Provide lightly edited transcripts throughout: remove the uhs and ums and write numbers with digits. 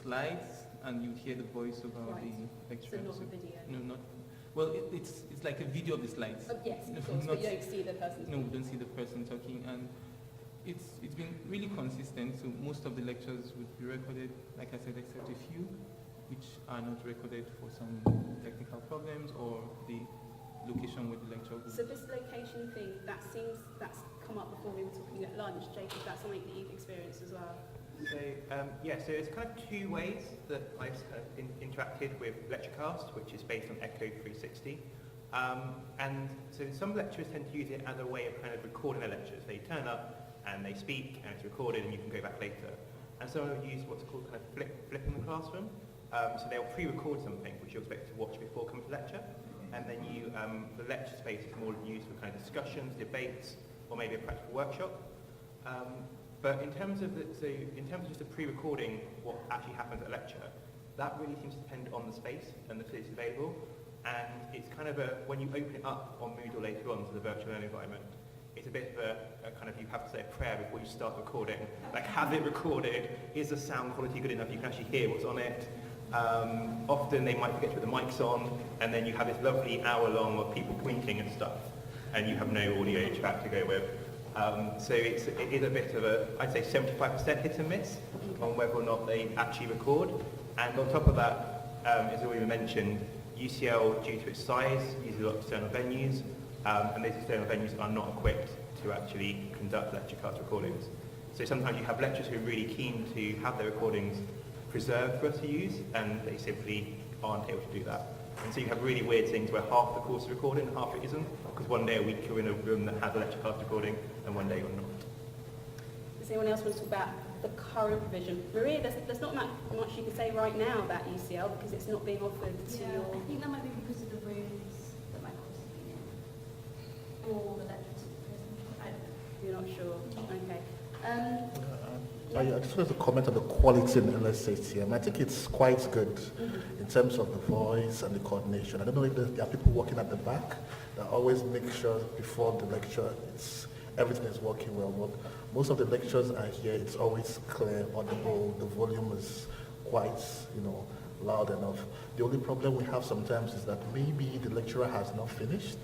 slides, and you hear the voice over the lecture. So not a video? No, not. Well, it's like a video of the slides. Yes, of course, but you don't see the person talking. No, we don't see the person talking, and it's been really consistent. So most of the lectures would be recorded, like I said, except a few, which are not recorded for some technical problems or the location where the lecture will. So this location thing, that's come up before we were talking at lunch. Jacob, that's something that you've experienced as well? So, so it's kind of two ways that I've interacted with LectureCast, which is based on Echo 360. And so some lecturers tend to use it as a way of kind of recording their lectures. They turn up and they speak and it's recorded and you can go back later. And some will use what's called kind of flipping the classroom. So they'll pre-record something which you're expected to watch before coming to lecture. And then the lecture space is more used for kind of discussions, debates, or maybe a practical workshop. But in terms of just the pre-recording what actually happens at a lecture, that really seems to depend on the space and the facilities available. And it's kind of when you open it up on Moodle later on to the virtual learning environment, it's a bit of a kind of, you have to say a prayer before you start recording. Like, have it recorded? Is the sound quality good enough? You can actually hear what's on it. Often they might forget to put the mics on, and then you have this lovely hour-long of people winking and stuff, and you have no audio track to go with. So it is a bit of I'd say 75% hit and miss on whether or not they actually record. And on top of that, as already mentioned, UCL, due to its size, uses a lot of external venues, and these external venues are not equipped to actually conduct LectureCast recordings. So sometimes you have lecturers who are really keen to have their recordings preserved for us to use, and they simply aren't able to do that. And so you have really weird things where half the course is recorded and half it isn't, because one day a week you're in a room that has a LectureCast recording, and one day you're not. Does anyone else want to talk about the current provision? Maria, there's not much you can say right now about UCL because it's not being offered to your... I think that might be because of the rooms that my course has been in. Or the lectures. I don't know. You're not sure? Okay. I just wanted to comment on the quality in LSATM. I think it's quite good in terms of the voice and the coordination. I don't know if there are people working at the back that always make sure before the lecture everything is working well. But most of the lectures I hear, it's always clear, audible, the volume is quite, loud enough. The only problem we have sometimes is that maybe the lecturer has not finished,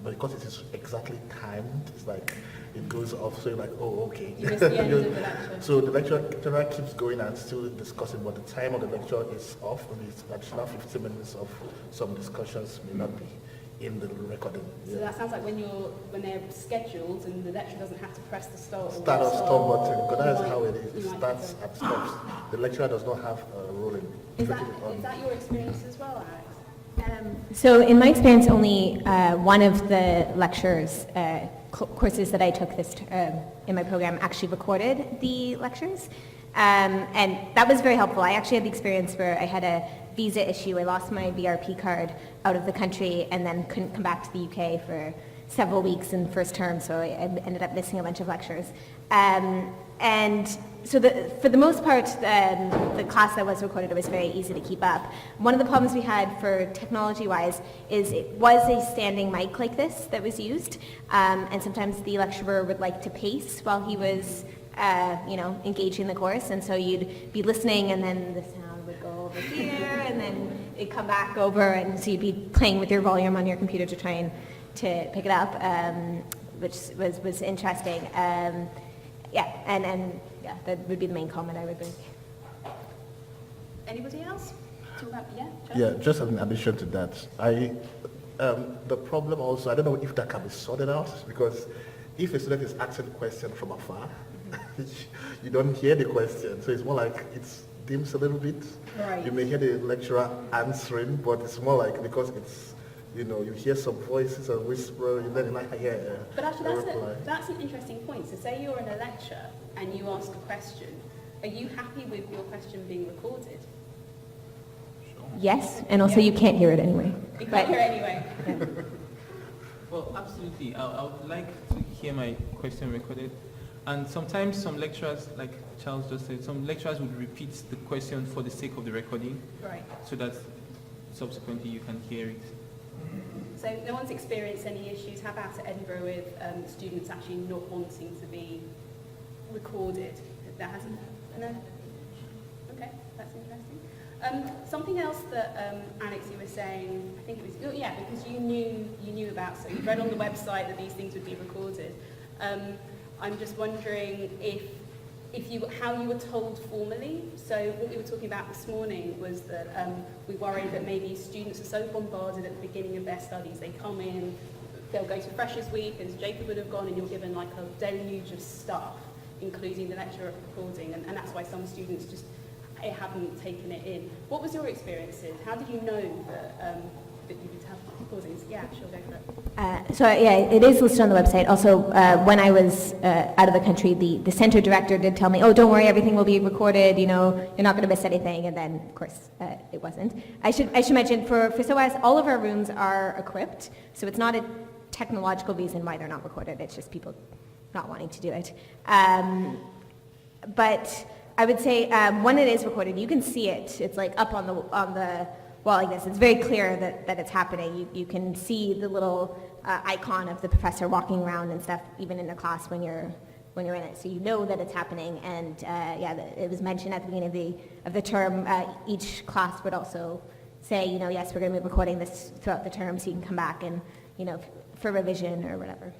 but because it is exactly timed, it's like it goes off, so you're like, oh, okay. You missed the end of the lecture. So the lecturer keeps going and still discussing, but the time of the lecture is off, and it's additional 15 minutes of some discussions may not be in the recording. So that sounds like when they're scheduled and the lecturer doesn't have to press the stop or stop button, because that is how it is. It starts and stops. The lecturer does not have a role in Is that your experience as well, Alex? So in my experience, only one of the lectures, courses that I took in my program actually recorded the lectures. And that was very helpful. I actually had the experience where I had a visa issue. I lost my VRP card out of the country and then couldn't come back to the UK for several weeks in first term, so I ended up missing a bunch of lectures. And so for the most part, the class that was recorded, it was very easy to keep up. One of the problems we had for technology-wise is it was a standing mic like this that was used, and sometimes the lecturer would like to pace while he was engaging the course, and so you'd be listening and then the sound would go over here and then it'd come back over, and so you'd be playing with your volume on your computer to try and to pick it up, which was interesting. That would be the main comment I would make. Anybody else? Just in addition to that, the problem also, I don't know if that can be sorted out, because if a student is asking a question from afar, you don't hear the question, so it's more like it's dims a little bit. Right. You may hear the lecturer answering, but it's more like because it's, you hear some voices and whisper, and then you might hear But actually, that's an interesting point. So say you're in a lecture and you ask a question, are you happy with your question being recorded? Yes, and also you can't hear it anyway. You can't hear it anyway. Yeah. Well, absolutely. I would like to hear my question recorded. And sometimes some lecturers, like Charles just said, some lecturers would repeat the question for the sake of the recording. Right. So that subsequently you can hear it. So no one's experienced any issues. How about at Edinburgh with students actually not wanting to be recorded? That hasn't... No? Okay, that's interesting. Something else that Alex, you were saying, I think it was, oh, yeah, because you knew about, so you read on the website that these things would be recorded. I'm just wondering how you were told formally. So what we were talking about this morning was that we worried that maybe students are so bombarded at the beginning of their studies, they come in, they'll go to Freshers Week, as Jacob would have gone, and you're given like a deluge of stuff, including the lecture recording, and that's why some students just haven't taken it in. What was your experiences? How did you know that you would have recordings? Yeah, sure, go for it. So yeah, it is listed on the website. Also, when I was out of the country, the center director did tell me, oh, don't worry, everything will be recorded, you know, you're not going to miss anything, and then, of course, it wasn't. I should mention, for SOAS, all of our rooms are equipped, so it's not a technological reason why they're not recorded, it's just people not wanting to do it. But I would say when it is recorded, you can see it. It's like up on the wall like this. It's very clear that it's happening. You can see the little icon of the professor walking around and stuff, even in the class when you're in it. So you know that it's happening. And it was mentioned at the beginning of the term. Each class would also say, you know, yes, we're going to be recording this throughout the term, so you can come back and, you know, for revision or whatever.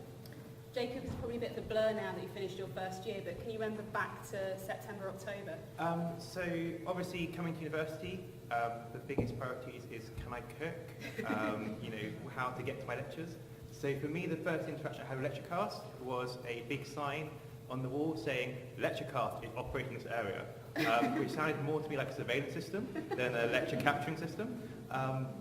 Jacob, it's probably a bit of a blur now that you finished your first year, but can you remember back to September, October? So obviously coming to university, the biggest priority is can I cook? You know, how to get to my lectures. So for me, the first interaction I had with LectureCast was a big sign on the wall saying LectureCast is operating this area, which sounded more to me like a surveillance system than a lecture capturing system.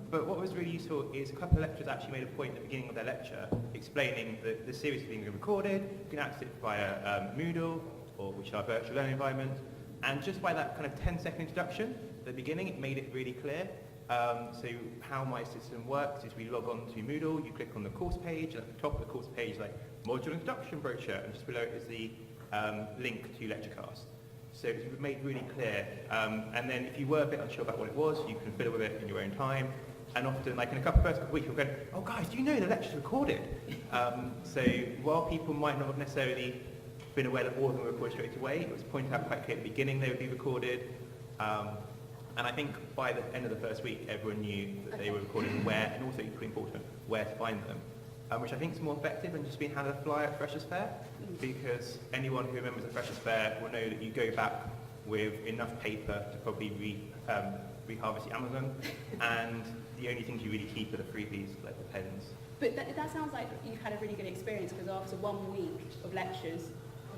But what was really useful is a couple of lecturers actually made a point at the beginning of their lecture explaining that the series is being recorded. You can access it via Moodle, or which is our virtual learning environment. And just by that kind of 10-second introduction at the beginning, it made it really clear. So how my system works is we log on to Moodle, you click on the course page, and at the top of the course page, like module introduction brochure, and just below it is the link to LectureCast. So it was made really clear, and then if you were a bit unsure about what it was, you can fiddle with it in your own time. And often, like in a first couple of weeks, you'll go, oh guys, do you know the lecture's recorded? So while people might not have necessarily been aware that all of them were recorded straight away, it was pointed out quite clear at the beginning they would be recorded. And I think by the end of the first week, everyone knew that they were recorded and where, and also equally important, where to find them. Which I think is more effective than just being handed a flyer at Freshers' Fair, because anyone who remembers the Freshers' Fair will know that you go back with enough paper to probably reharvest your Amazon, and the only things you really keep are the freebies, like the pens. But that sounds like you've had a really good experience, because after 1 week of lectures,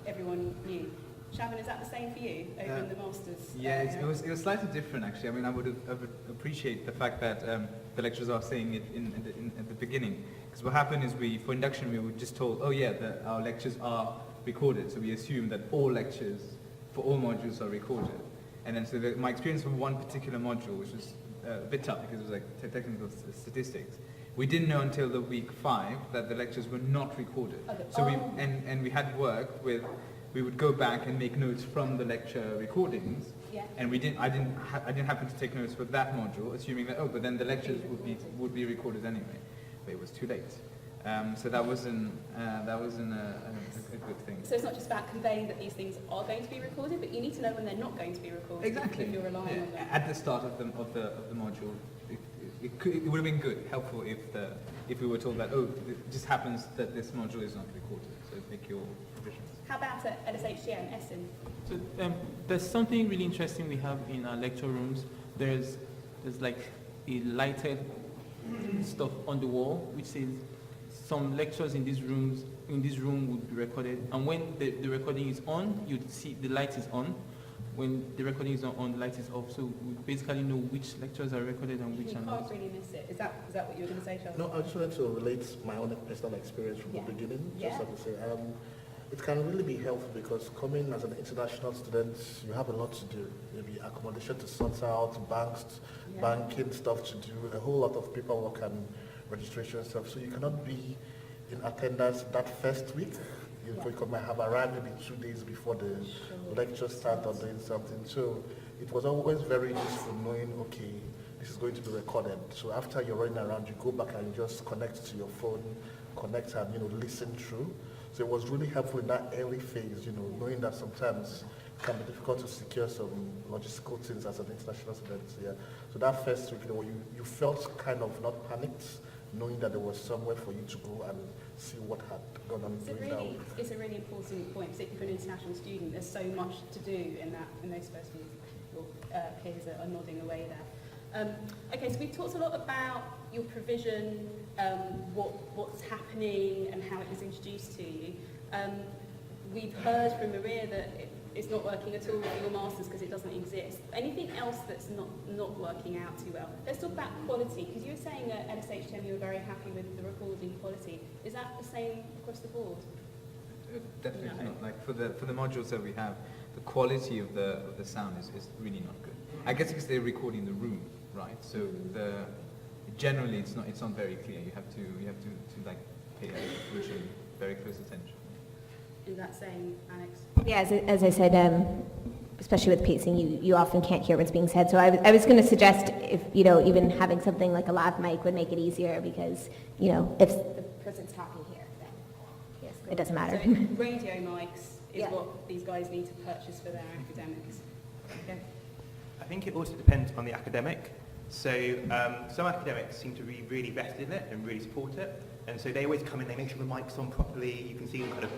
everyone knew. Shavin, is that the same for you over in the Masters? Yeah, it was slightly different actually. I mean, I would appreciate the fact that the lecturers are saying it at the beginning. Because what happened is for induction we were just told, oh yeah, our lectures are recorded. So we assume that all lectures for all modules are recorded. And then so my experience with one particular module, which was a bit tough because it was like technical statistics, we didn't know until the week 5 that the lectures were not recorded. Okay. So we had work with. We would go back and make notes from the lecture recordings, and I didn't happen to take notes for that module, assuming that but then the lectures would be recorded anyway, but it was too late. So that wasn't a good thing. So it's not just about conveying that these things are going to be recorded, but you need to know when they're not going to be recorded. Exactly. If you're relying on them. At the start of the module, it would have been helpful if we were told that it just happens that this module is not recorded, so make your provisions. How about at SHGM, Essen? So there's something really interesting we have in our lecture rooms. There's like a lighted stuff on the wall which says some lectures in this room would be recorded, and when the recording is on, you'd see the light is on. When the recording is not on, the light is off. So we basically know which lectures are recorded and which are not. You can't really miss it. Is that what you were going to say, Charles? No, I just wanted to relate my own personal experience from the beginning. Yeah. Just like to say, it can really be helpful because coming as an international student, you have a lot to do. Maybe accommodation to sort out, banking stuff to do, a whole lot of paperwork and registration stuff. So you cannot be in attendance that first week. You might have arrived maybe 2 days before the lecture start or doing something. So it was always very useful knowing, okay, this is going to be recorded. So after you're running around, you go back and just connect to your phone, connect and listen through. So it was really helpful in that early phase, knowing that sometimes can be difficult to secure some logistical things as an international student. Yeah. So that first week, you felt kind of not panicked, knowing that there was somewhere for you to go and see what had gone on during that week. It's a really important point, particularly for an international student. There's so much to do in those first weeks. Your peers are nodding away there. Okay, so we've talked a lot about your provision, what's happening and how it was introduced to you. We've heard from Maria that it's not working at all for your masters because it doesn't exist. Anything else that's not working out too well? Let's talk about quality, because you were saying at LSHTM you were very happy with the recording quality. Is that the same across the board? Definitely not. Like for the modules that we have, the quality of the sound is really not good. I guess because they're recording the room, right? So generally it's not very clear. You have to like pay very close attention. Is that same, Alex? Yeah, as I said, especially with pacing, you often can't hear what's being said. So I was going to suggest if, even having something like a lav mic would make it easier because, if the person's talking here, then yes, it doesn't matter. So radio mics is what these guys need to purchase for their academics. Okay. I think it also depends on the academic. So some academics seem to be really vested in it and really support it. And so they always come in, they make sure the mic's on properly, you can see them kind of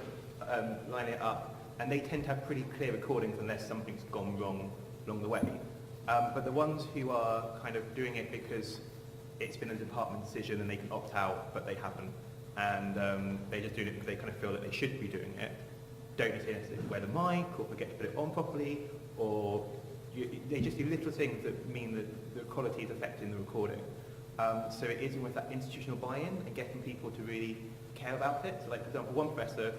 line it up, and they tend to have pretty clear recordings unless something's gone wrong along the way. But the ones who are kind of doing it because it's been a department decision and they can opt out, but they haven't, and they just do it because they kind of feel that they should be doing it, don't necessarily wear the mic or forget to put it on properly, or they just do little things that mean that the quality is affecting the recording. So it is almost that institutional buy-in and getting people to really care about it. So like, for example, one professor,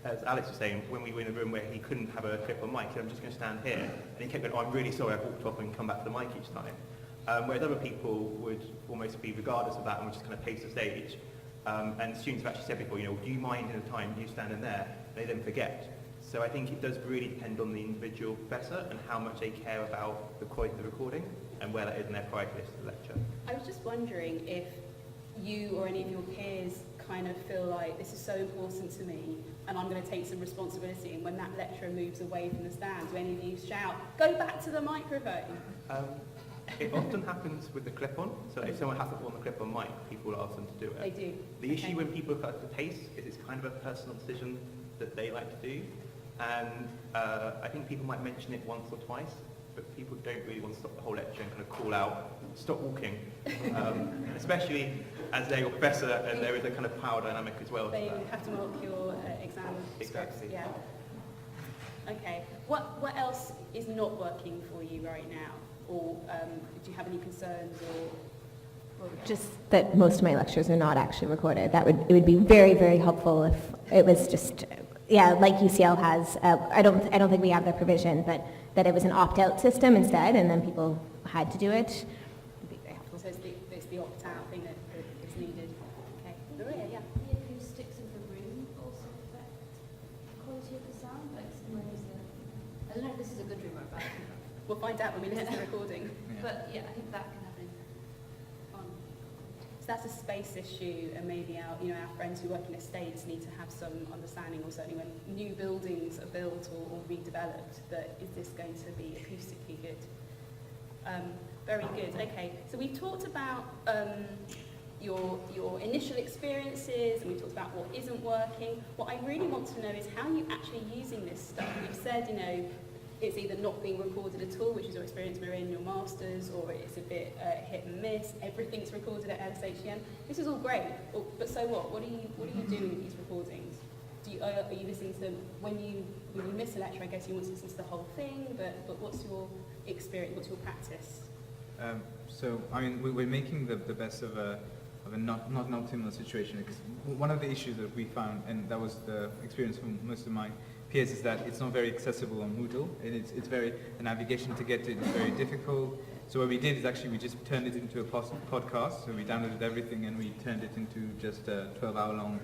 as Alex was saying, when we were in a room where he couldn't have a clip-on mic, he said, I'm just going to stand here. And he kept going, oh, I'm really sorry, I've walked off and come back to the mic each time. Whereas other people would almost be regardless of that and would just kind of pace the stage. And students have actually said before, do you mind in a time, do you stand in there? They then forget. So I think it does really depend on the individual professor and how much they care about the quality of the recording and where that is in their priority list of the lecture. I was just wondering if you or any of your peers kind of feel like this is so important to me and I'm going to take some responsibility, and when that lecturer moves away from the stand, do any of you shout, go back to the microphone? It often happens with the clip-on, so if someone has to put on the clip-on mic, people will ask them to do it. They do. The issue when people cut the pace is it's kind of a personal decision that they like to do, and I think people might mention it once or twice, but people don't really want to stop the whole lecture and kind of call out, stop walking, especially as they're your professor and there is a kind of power dynamic as well. They have to mark your exam scripts. Exactly. Yeah. Okay. What else is not working for you right now? Or do you have any concerns or just that most of my lectures are not actually recorded. It would be very, very helpful if it was just, like UCL has. I don't think we have that provision, but that it was an opt-out system instead, and then people had to do it. It'd be very helpful. So it's the opt-out thing that is needed. Okay. Maria, yeah. The acoustics of the room also affect the quality of the sound. Like, I don't know if this is a good room or a bad room. We'll find out when we listen to the recording. Yeah. But yeah, I think that can have an impact. So that's a space issue, and maybe our friends who work in estates need to have some understanding, or certainly when new buildings are built or redeveloped, that is this going to be acoustically good? Very good. Okay, so we've talked about your initial experiences, and we talked about what isn't working. What I really want to know is how you're actually using this stuff. You've said, it's either not being recorded at all, which is your experience in your masters, or it's a bit hit and miss. Everything's recorded at LSHTM. This is all great, but so what? What are you doing with these recordings? Are you listening to them when you miss a lecture? I guess you want to listen to the whole thing, but what's your experience? What's your practice? So I mean, we're making the best of a not an optimal situation, because one of the issues that we found, and that was the experience from most of my peers, is that it's not very accessible on Moodle, and the navigation to get to it is very difficult. So what we did is actually we just turned it into a podcast. So we downloaded everything and we turned it into just a 12-hour-long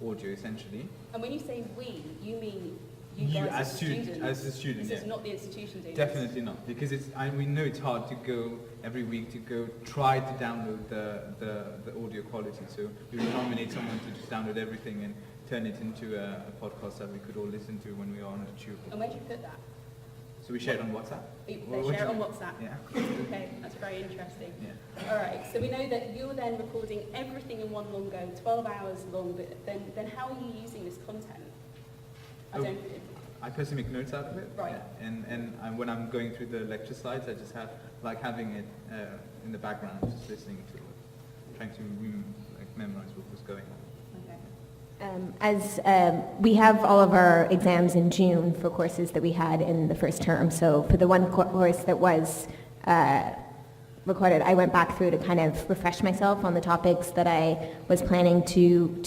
audio, essentially. And when you say we, you mean you guys as students? As a student, This is not the institution doing Definitely not, because we know it's hard to go every week to go try to download the audio quality. So we would nominate someone to just download everything and turn it into a podcast that we could all listen to when we are on the tube. And where do you put that? So we share it on WhatsApp? They What share it do on you- WhatsApp? Yeah. Okay, that's very interesting. Yeah. All right, so we know that you're then recording everything in one long go, 12 hours long, but then how are you using this content? I personally make notes out of it. Right. Yeah. And when I'm going through the lecture slides, I just have, like having it in the background, just listening to it, trying to memorize what was going on. As we have all of our exams in June for courses that we had in the first term, so for the one course that was recorded, I went back through to kind of refresh myself on the topics that I was planning to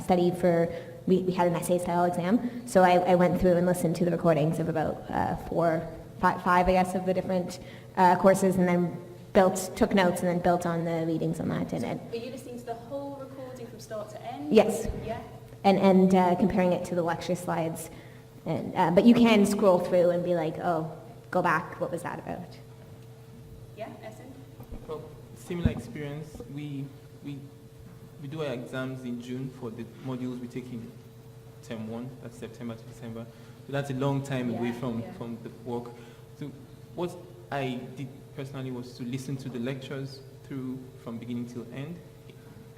study for. We had an essay style exam, so I went through and listened to the recordings of about 5, I guess, of the different courses, and then took notes and then built on the readings on that. And Are you listening to the whole recording from start to end? yes. Yeah. And comparing it to the lecture slides. And but you can scroll through and be like, oh, go back, what was that about? Yeah, Essen? Well, similar experience. We do our exams in June for the modules we take in term 1, that's September to December. So that's a long time away from the work. So what I did personally was to listen to the lectures through from beginning till end,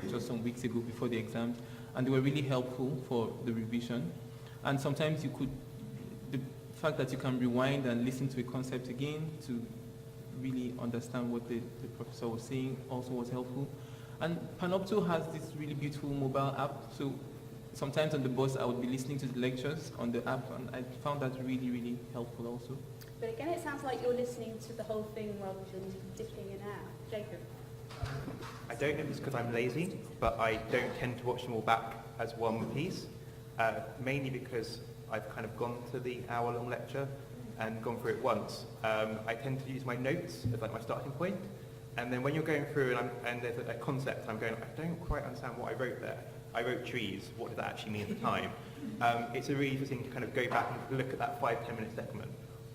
just some weeks ago before the exams, and they were really helpful for the revision. And sometimes the fact that you can rewind and listen to a concept again to really understand what the professor was saying also was helpful. And Panopto has this really beautiful mobile app, so sometimes on the bus I would be listening to the lectures on the app, and I found that really, really helpful also. But again, it sounds like you're listening to the whole thing rather than dipping in out. Jacob? I don't know if it's because I'm lazy, but I don't tend to watch them all back as one piece, mainly because I've kind of gone to the hour-long lecture and gone through it once. I tend to use my notes as like my starting point, and then when you're going through and there's a concept, I'm going, I don't quite understand what I wrote there. I wrote trees, what did that actually mean at the time? It's a really interesting to kind of go back and look at that 5-10 minute segment.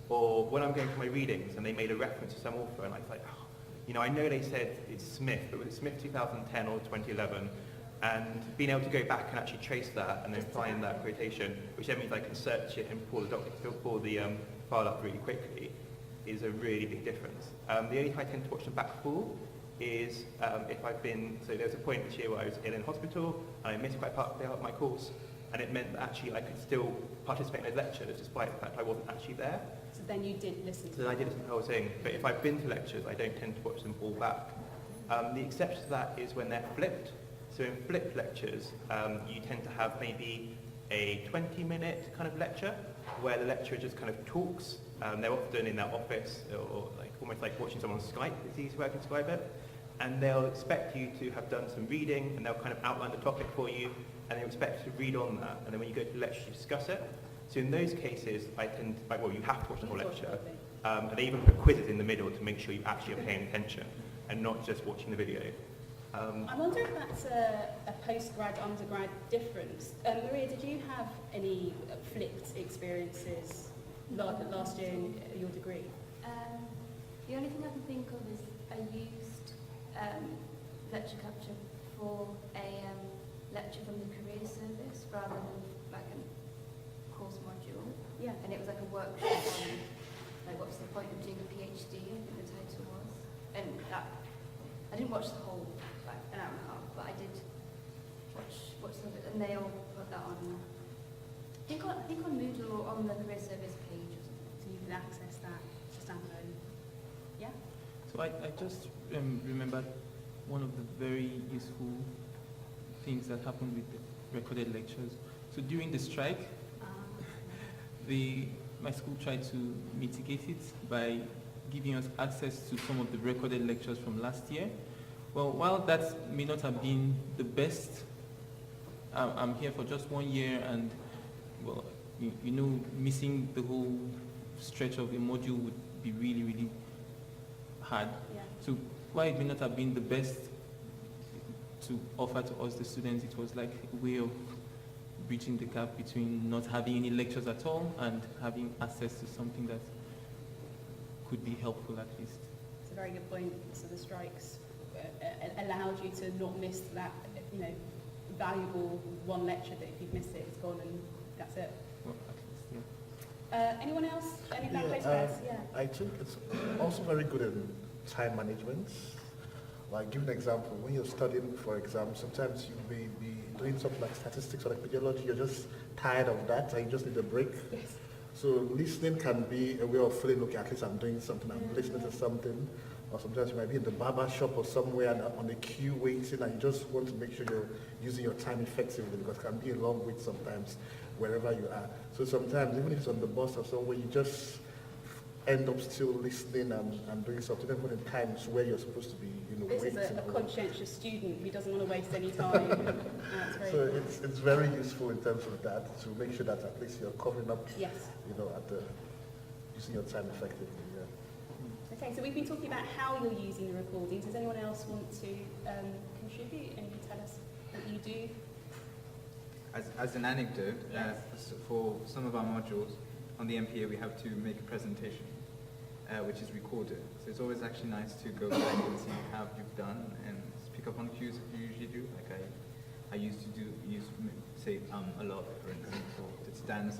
Or when I'm going for my readings and they made a reference to some author and I was like, oh, you know, I know they said it's Smith, but was it Smith 2010 or 2011? And being able to go back and actually trace that and then find that quotation, which then means I can search it and pull the file up really quickly, is a really big difference. The only time I tend to watch them back full is if I've been, so there was a point this year where I was in hospital and I missed quite part of my course, and it meant that actually I could still participate in those lectures despite the fact I wasn't actually there. So then you did listen to So then I did listen to the whole thing, but if I've been to lectures, I don't tend to watch them all back. The exception to that is when they're flipped. So in flipped lectures, you tend to have maybe a 20-minute kind of lecture where the lecturer just kind of talks. They're often in their office or like almost like watching someone on Skype, is the easiest way I can describe it. And they'll expect you to have done some reading and they'll kind of outline the topic for you and they'll expect you to read on that. And then when you go to the lecture, you discuss it. So in those cases, you have to watch the whole lecture. And they even put quizzes in the middle to make sure you actually are paying attention and not just watching the video. I wonder if that's a post-grad, undergrad difference. Maria, did you have any flipped experiences last year in your degree? The only thing I can think of is I used lecture capture for a lecture from the career service rather than like a course module. Yeah. And it was like a workshop on like what's the point of doing a PhD, I think the title was. And that, I didn't watch the whole like an hour and a half, but I did watch some of it, and they all put that on. I think on Moodle or on the career service page or something. So you can access that standalone. Yeah? So I just remembered one of the very useful things that happened with the recorded lectures. So during the strike, my school tried to mitigate it by giving us access to some of the recorded lectures from last year. Well, while that may not have been the best, I'm here for just 1 year and, well, you know, missing the whole stretch of a module would be really, really hard. Yeah. So while it may not have been the best to offer to us, the students, it was like a way of bridging the gap between not having any lectures at all and having access to something that could be helpful at least. It's a very good point. So the strikes allowed you to not miss that, valuable one lecture that if you've missed it, it's gone and that's it. Well, at least, yeah. Anyone else? Any of that place Yeah, spares? Yeah. I think it's also very good in time management. Like, give an example, when you're studying for exams, sometimes you may be doing something like statistics or epidemiology, you're just tired of that and you just need a break. Yes. So listening can be a way of feeling, okay, at least I'm doing something, I'm listening to something. Or sometimes you might be in the barber shop or somewhere and on the queue waiting, and you just want to make sure you're using your time effectively, because it can be a long wait sometimes wherever you are. So sometimes, even if it's on the bus or somewhere, you just end up still listening and doing something, even in times where you're supposed to be, This waiting. is a conscientious student who doesn't want to waste any time. That's very So cool. it's very useful in terms of that, to make sure that at least you're covering up, Yes. at the using your time effectively. Yeah. Okay, so we've been talking about how you're using the recordings. Does anyone else want to contribute and tell us what you do? As an anecdote, Yes. for some of our modules on the MPA, we have to make a presentation, which is recorded. So it's always actually nice to go back and see how you've done and pick up on cues that you usually do. Like I used to say a lot, for instance, or to stand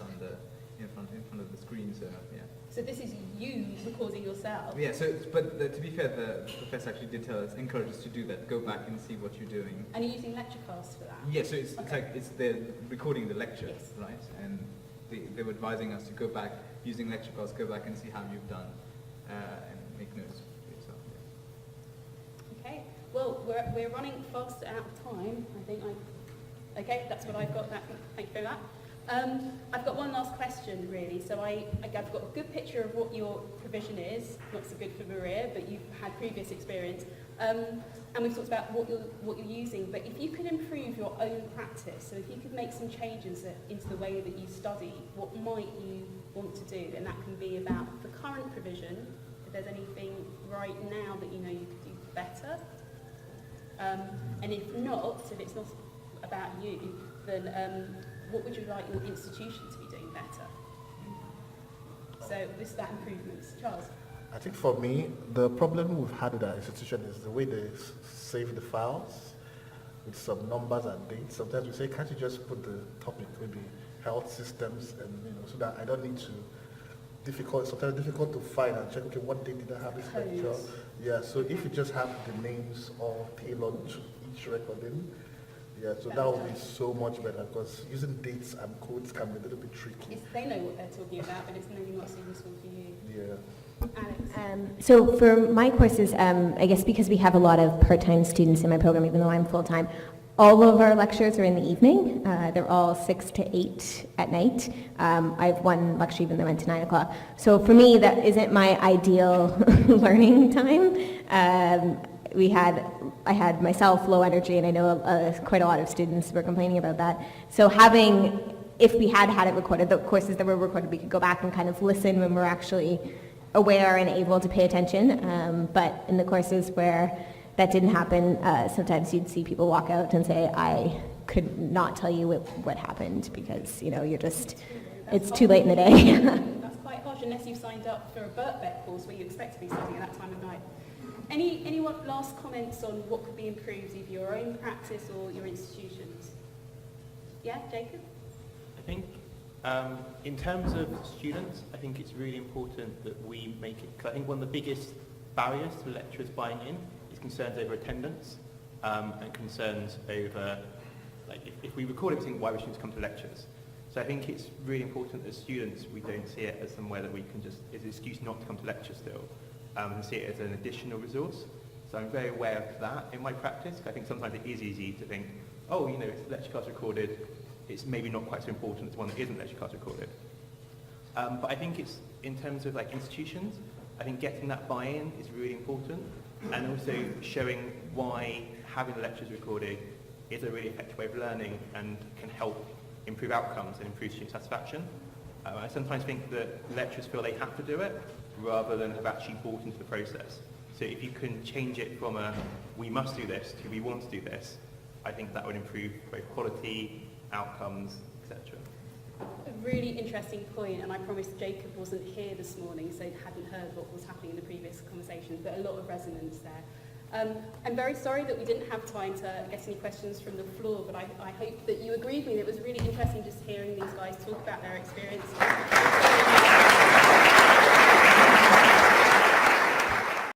in front of the screen. So yeah. So this is you recording yourself? Yeah. So, to be fair, the professor actually did encourage us to do that. Go back and see what you're doing. And you're using lecturecast for that? Yeah, so it's Okay. they're recording the lecture, Yes. right? And they were advising us to go back, using lecture cards, go back and see how you've done, and make notes for yourself. Yeah. Okay, well, we're running fast out of time. Okay, that's what I've got. Thank you very much. I've got one last question, really. So I've got a good picture of what your provision is. Not so good for Maria, but you've had previous experience. And we've talked about what you're using. But if you could improve your own practice, so if you could make some changes into the way that you study, what might you want to do? And that can be about the current provision, if there's anything right now that you know you could do better. And if not, if it's not about you, then what would you like your institution to be doing better? So this is that improvements. Charles? I think for me, the problem we've had with our institution is the way they save the files with some numbers and dates. Sometimes we say, can't you just put the topic, maybe health systems, and so that I don't need to, sometimes difficult to find and check, okay, what date did I have this lecture? Codes. Yeah, so if you just have the names all tailored to each recording, yeah, so that would be so much better, because using dates and codes can be a little bit tricky. They know what they're talking about, but it's maybe not so useful for you. Yeah. Alex? So for my courses, I guess because we have a lot of part-time students in my program, even though I'm full-time, all of our lectures are in the evening. They're all 6 to 8 at night. I have one lecture even that went to 9 o'clock. So for me, that isn't my ideal learning time. I had myself low energy, and I know quite a lot of students were complaining about that. So if we had it recorded, the courses that were recorded, we could go back and kind of listen when we're actually aware and able to pay attention. But in the courses where that didn't happen, sometimes you'd see people walk out and say, I could not tell you what happened, because, it's too late in the day. That's quite harsh, unless you've signed up for a Birkbeck course where you expect to be studying at that time of night. Any last comments on what could be improved, either your own practice or your institutions? Yeah, Jacob? I think in terms of students, I think it's really important that we make it, because I think one of the biggest barriers to lecturers buying in is concerns over attendance and concerns over, if we record everything, why would students come to lectures? So I think it's really important that as students we don't see it as somewhere that we can just, as an excuse not to come to lecture still, and see it as an additional resource. So I'm very aware of that in my practice. I think sometimes it is easy to think, it's lecture class recorded, it's maybe not quite so important as one that isn't lecture class recorded. But I think it's, in terms of institutions, I think getting that buy-in is really important, and also showing why having the lectures recorded is a really effective way of learning and can help improve outcomes and improve student satisfaction. I sometimes think that lecturers feel they have to do it rather than have actually bought into the process. So if you can change it from a we must do this to we want to do this, I think that would improve both quality, outcomes, etc. A really interesting point, and I promised Jacob wasn't here this morning, so he hadn't heard what was happening in the previous conversations, but a lot of resonance there. I'm very sorry that we didn't have time to get any questions from the floor, but I hope that you agree with me that it was really interesting just hearing these guys talk about their experiences.